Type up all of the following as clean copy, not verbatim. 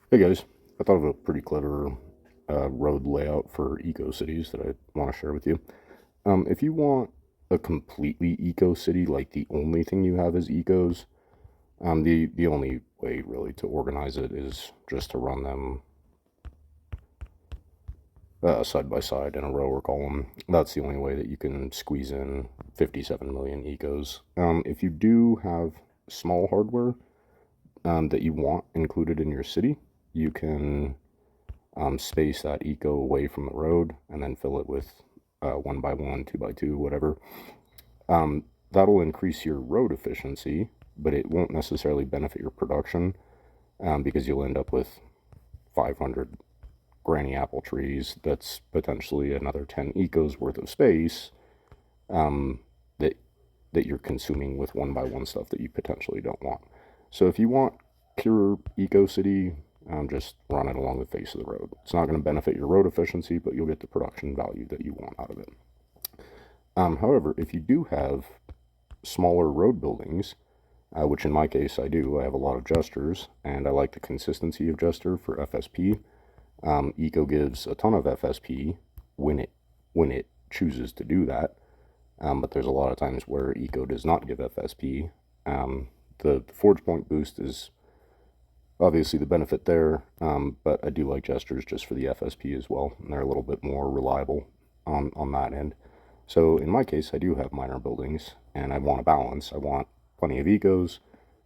Hey guys, I thought of a pretty clever road layout for eco cities that I want to share with you. If you want a completely eco city, like the only thing you have is ecos, the only way really to organize it is just to run them side by side in a row or column. That's the only way that you can squeeze in 57 million ecos. If you do have small hardware that you want included in your city, you can space that eco away from the road and then fill it with one by one, two by two, whatever. That'll increase your road efficiency, but it won't necessarily benefit your production because you'll end up with 500 granny apple trees. That's potentially another 10 ecos worth of space um, that that you're consuming with one by one stuff that you potentially don't want. So if you want pure eco city, just run it along the face of the road. It's not going to benefit your road efficiency, but you'll get the production value that you want out of it. However, if you do have smaller road buildings, which in my case I do, I have a lot of jesters, and I like the consistency of jester for FSP. Eco gives a ton of FSP when it chooses to do that, but there's a lot of times where Eco does not give FSP. The Forge Point boost is obviously the benefit there, but I do like gestures just for the FSP as well, and they're a little bit more reliable on that end. So in my case, I do have minor buildings, and I want a balance. I want plenty of ecos,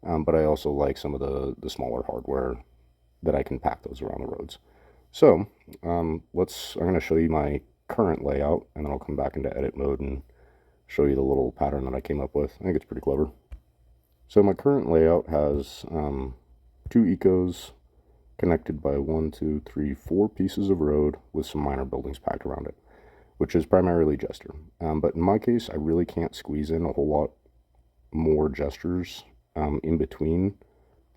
but I also like some of the smaller hardware that I can pack those around the roads. So I'm going to show you my current layout, and then I'll come back into edit mode and show you the little pattern that I came up with. I think it's pretty clever. So my current layout has two ecos connected by 4 pieces of road with some minor buildings packed around it, which is primarily Jester. But in my case, I really can't squeeze in a whole lot more gestures in between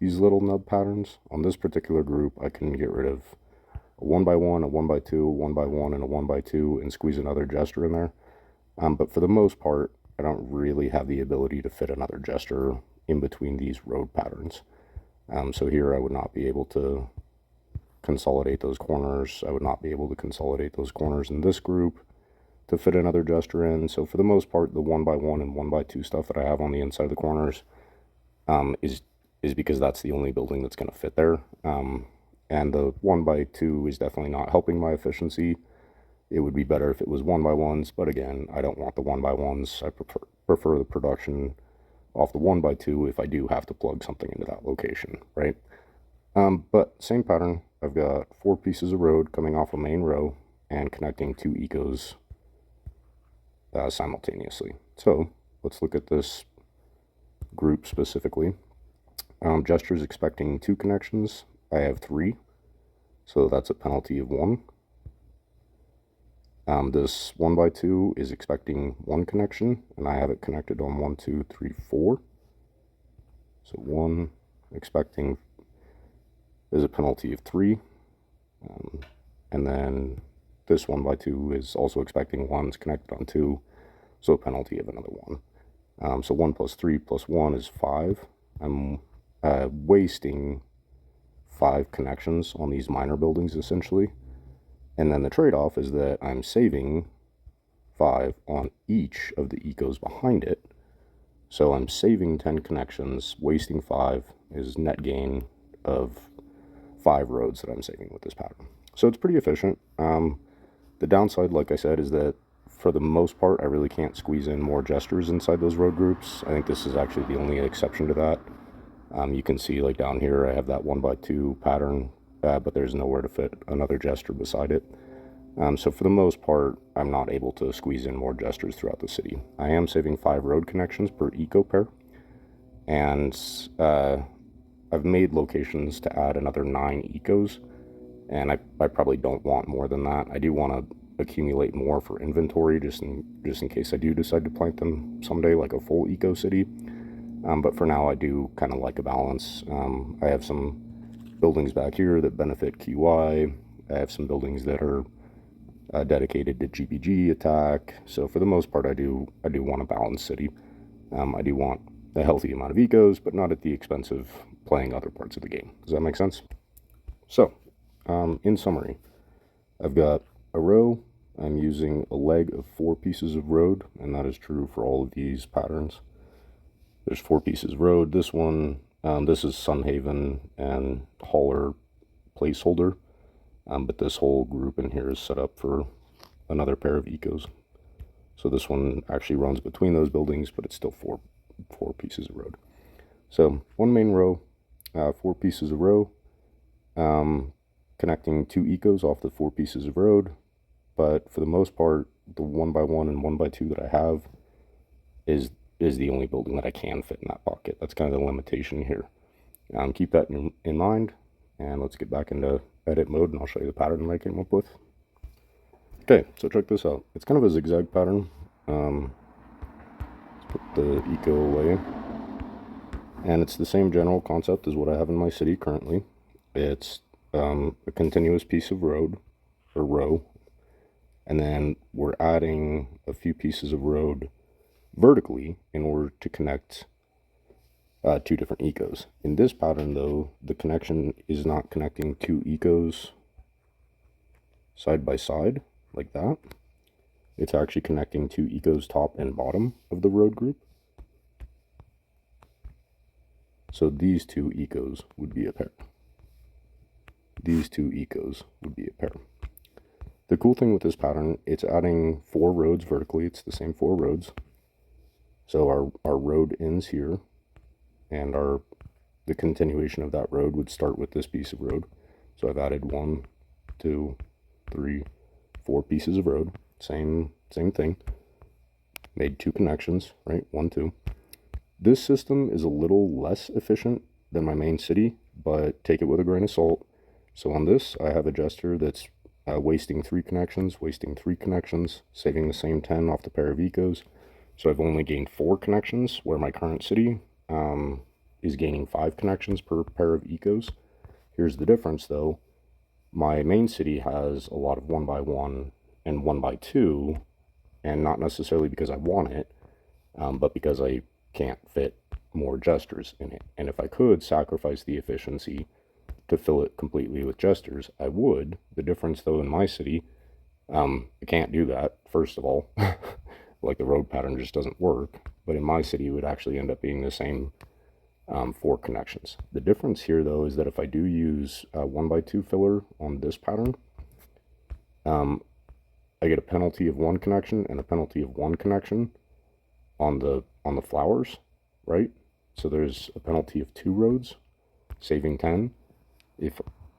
these little nub patterns. On this particular group, I can get rid of a 1 by 1, a 1 by 2, a 1 by 1, and a 1 by 2 and squeeze another gesture in there. But for the most part, I don't really have the ability to fit another gesture in between these road patterns. So here I would not be able to consolidate those corners. I would not be able to consolidate those corners in this group to fit another gesture in. So for the most part, the 1 by 1 and 1 by 2 stuff that I have on the inside of the corners is because that's the only building that's going to fit there. And the 1 by 2 is definitely not helping my efficiency. It would be better if it was 1 by 1s, but again, I don't want the 1 by 1s. I prefer the production off the 1 by 2 if I do have to plug something into that location, right? But same pattern. I've got 4 pieces of road coming off a main row and connecting 2 ecos simultaneously. So let's look at this group specifically. Gestures expecting 2 connections. I have 3, so that's a penalty of 1. This 1 by 2 is expecting 1 connection, and I have it connected on 1, 2, 3, 4. So 1 expecting is a penalty of 3. And then this 1 by 2 is also expecting 1's connected on 2, so a penalty of another 1. So 1 plus 3 plus 1 is 5. I'm wasting 5 connections on these minor buildings essentially. And then the trade-off is that I'm saving 5 on each of the ecos behind it. So I'm saving 10 connections, wasting 5 is net gain of 5 roads that I'm saving with this pattern. So it's pretty efficient. The downside, like I said, is that for the most part, I really can't squeeze in more gestures inside those road groups. I think this is actually the only exception to that. You can see like down here, I have that 1 by 2 pattern, but there's nowhere to fit another gesture beside it. So for the most part, I'm not able to squeeze in more gestures throughout the city. I am saving 5 road connections per eco pair, and I've made locations to add another 9 ecos, and I probably don't want more than that. I do want to accumulate more for inventory just in case I do decide to plant them someday, like a full eco city. But for now, I do kind of like a balance. I have some buildings back here that benefit QI. I have some buildings that are dedicated to GPG attack. So for the most part, I do want a balanced city. I do want a healthy amount of ecos, but not at the expense of playing other parts of the game. Does that make sense? So, in summary, I've got a row. I'm using a leg of 4 pieces of road, and that is true for all of these patterns. There's 4 pieces of road. This one, this is Sunhaven and Hauler placeholder, but this whole group in here is set up for another pair of ecos. So this one actually runs between those buildings, but it's still four pieces of road. So one main row, 4 pieces of row, connecting 2 ecos off the 4 pieces of road. But for the most part, the 1x1 and 1x2 that I have is the only building that I can fit in that pocket. That's kind of the limitation here. Keep that in mind, and let's get back into edit mode, and I'll show you the pattern that I came up with. Okay, so check this out. It's kind of a zigzag pattern. Let's put the eco away. And it's the same general concept as what I have in my city currently. It's a continuous piece of road, or row, and then we're adding a few pieces of road vertically in order to connect 2 different ecos. In this pattern, though, the connection is not connecting 2 ecos side by side like that. It's actually connecting 2 ecos top and bottom of the road group. So these 2 ecos would be a pair. These 2 ecos would be a pair. The cool thing with this pattern, it's adding 4 roads vertically. It's the same 4 roads. So our road ends here, and the continuation of that road would start with this piece of road. So I've added 1, 2, 3, 4 pieces of road. Same thing. Made 2 connections, right? 1, 2. This system is a little less efficient than my main city, but take it with a grain of salt. So on this, I have a jester that's wasting 3 connections, saving the same 10 off the pair of ecos. So I've only gained 4 connections, where my current city is gaining 5 connections per pair of ecos. Here's the difference, though. My main city has a lot of 1x1 and 1x2, and not necessarily because I want it, but because I can't fit more jesters in it. And if I could sacrifice the efficiency to fill it completely with jesters, I would. The difference, though, in my city, I can't do that, first of all. Like, the road pattern just doesn't work. But in my city, it would actually end up being the same 4 connections. The difference here, though, is that if I do use 1x2 filler on this pattern, I get a penalty of 1 connection and a penalty of 1 connection on the flowers, right? So there's a penalty of 2 roads, saving 10.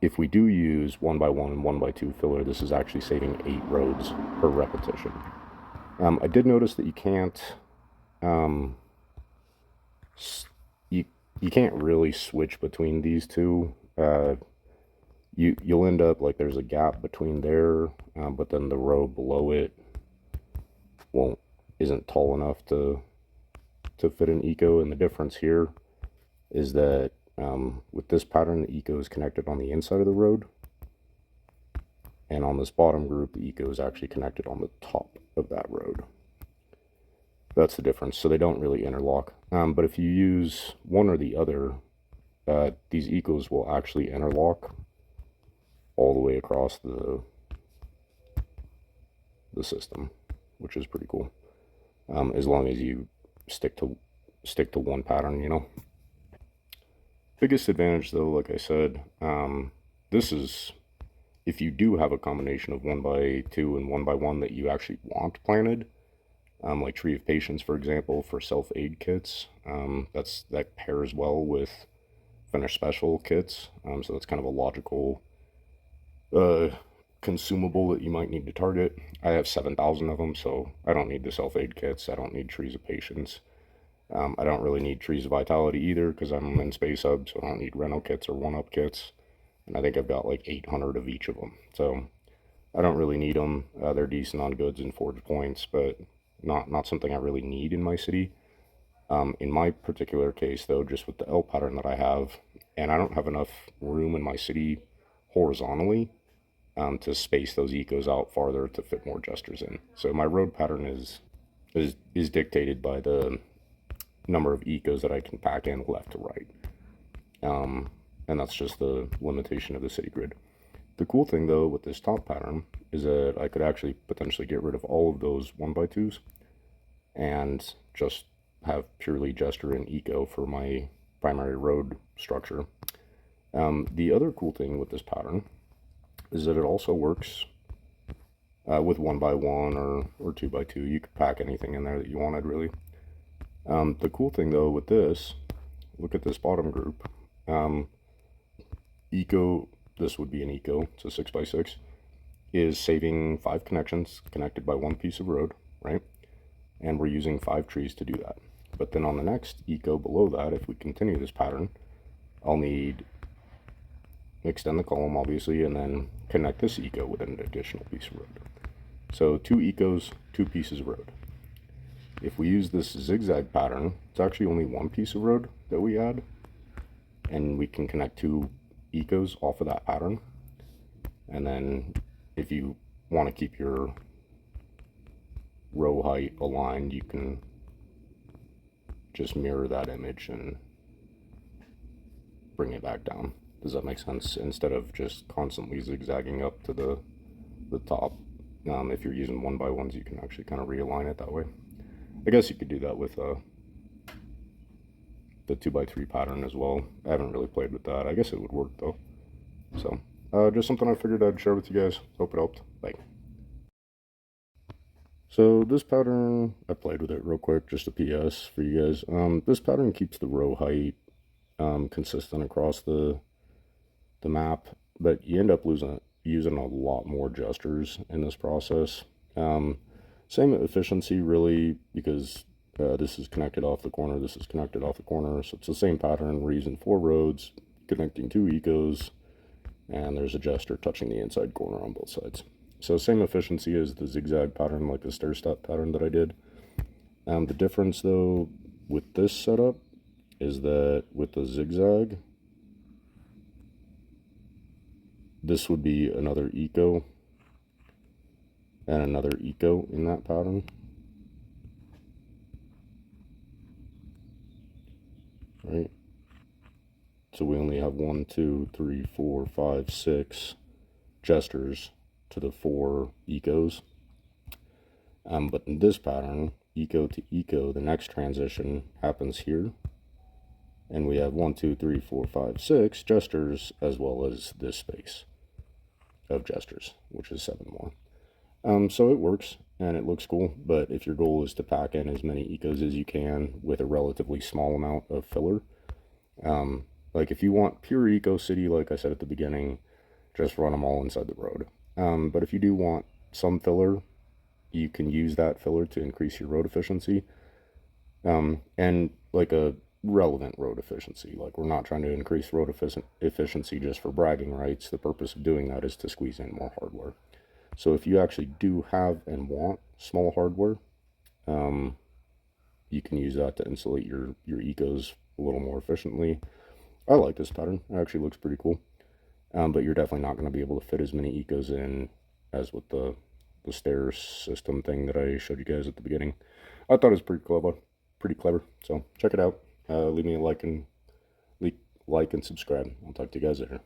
If we do use 1x1 and 1x2 filler, this is actually saving 8 roads per repetition. I did notice that you can't, you can't really switch between these two. You'll end up like there's a gap between there, but then the row below it isn't tall enough to fit an eco. And the difference here is that with this pattern, the eco is connected on the inside of the road, and on this bottom group, the eco is actually connected on the top of that road. That's the difference. So they don't really interlock. But if you use one or the other, these ecos will actually interlock all the way across the system, which is pretty cool. As long as you stick to one pattern, you know. Biggest advantage, though, like I said, this is if you do have a combination of 1x2 and 1x1 that you actually want planted, like Tree of Patience, for example, for self-aid kits. That pairs well with Finish Special kits, so that's kind of a logical consumable that you might need to target. I have 7,000 of them, so I don't need the self-aid kits. I don't need Trees of Patience. I don't really need Trees of Vitality either, because I'm in Space Hub, so I don't need rental kits or one-up kits. And I think I've got like 800 of each of them, so I don't really need them. They're decent on goods and forge points, but not something I really need in my city. In my particular case, though, just with the L pattern that I have, and I don't have enough room in my city horizontally to space those ecos out farther to fit more jesters in. So my road pattern is dictated by the number of ecos that I can pack in left to right. and that's just the limitation of the city grid. The cool thing though with this top pattern is that I could actually potentially get rid of all of those 1x2s and just have purely gesture and eco for my primary road structure. The other cool thing with this pattern is that it also works with 1x1 or 2x2. You could pack anything in there that you wanted, really. The cool thing though with this, look at this bottom group. Eco, this would be an eco, it's a 6x6, is saving 5 connections connected by one piece of road, right? And we're using 5 trees to do that. But then on the next eco below that, if we continue this pattern, I'll need extend the column obviously, and then connect this eco with an additional piece of road. So 2 ecos, 2 pieces of road. If we use this zigzag pattern, it's actually only 1 piece of road that we add, and we can connect 2 ecos off of that pattern. And then if you want to keep your row height aligned, you can just mirror that image and bring it back down. Does that make sense? Instead of just constantly zigzagging up to the top. If you're using 1x1s, you can actually kind of realign it that way. I guess you could do that with the 2x3 pattern as well. I haven't really played with that. I guess it would work though. So just something I figured I'd share with you guys. Hope it helped. Bye. So this pattern, I played with it real quick, just a PS for you guys. This pattern keeps the row height consistent across the map, but you end up using a lot more gestures in this process. Same efficiency really, because this is connected off the corner, this is connected off the corner, so it's the same pattern. We're using 4 roads, connecting 2 ecos, and there's a gesture touching the inside corner on both sides. So same efficiency as the zigzag pattern, like the stair step pattern that I did. The difference though with this setup is that with the zigzag, this would be another eco and another eco in that pattern. Right? So we only have 1, 2, 3, 4, 5, 6 gestures to the 4 ecos. But in this pattern, eco to eco, the next transition happens here. And we have 1, 2, 3, 4, 5, 6 gestures, as well as this space of gestures, which is 7 more. So it works and it looks cool, but if your goal is to pack in as many ecos as you can with a relatively small amount of filler, like if you want pure eco city, like I said at the beginning, just run them all inside the road. But if you do want some filler, you can use that filler to increase your road efficiency, and like a relevant road efficiency. Like, we're not trying to increase road efficiency just for bragging rights. The purpose of doing that is to squeeze in more hardware. So if you actually do have and want small hardware, you can use that to insulate your ecos a little more efficiently. I like this pattern. It actually looks pretty cool. But you're definitely not going to be able to fit as many ecos in as with the stair system thing that I showed you guys at the beginning. I thought it was pretty clever. So check it out. Leave me a like and subscribe. I'll talk to you guys later.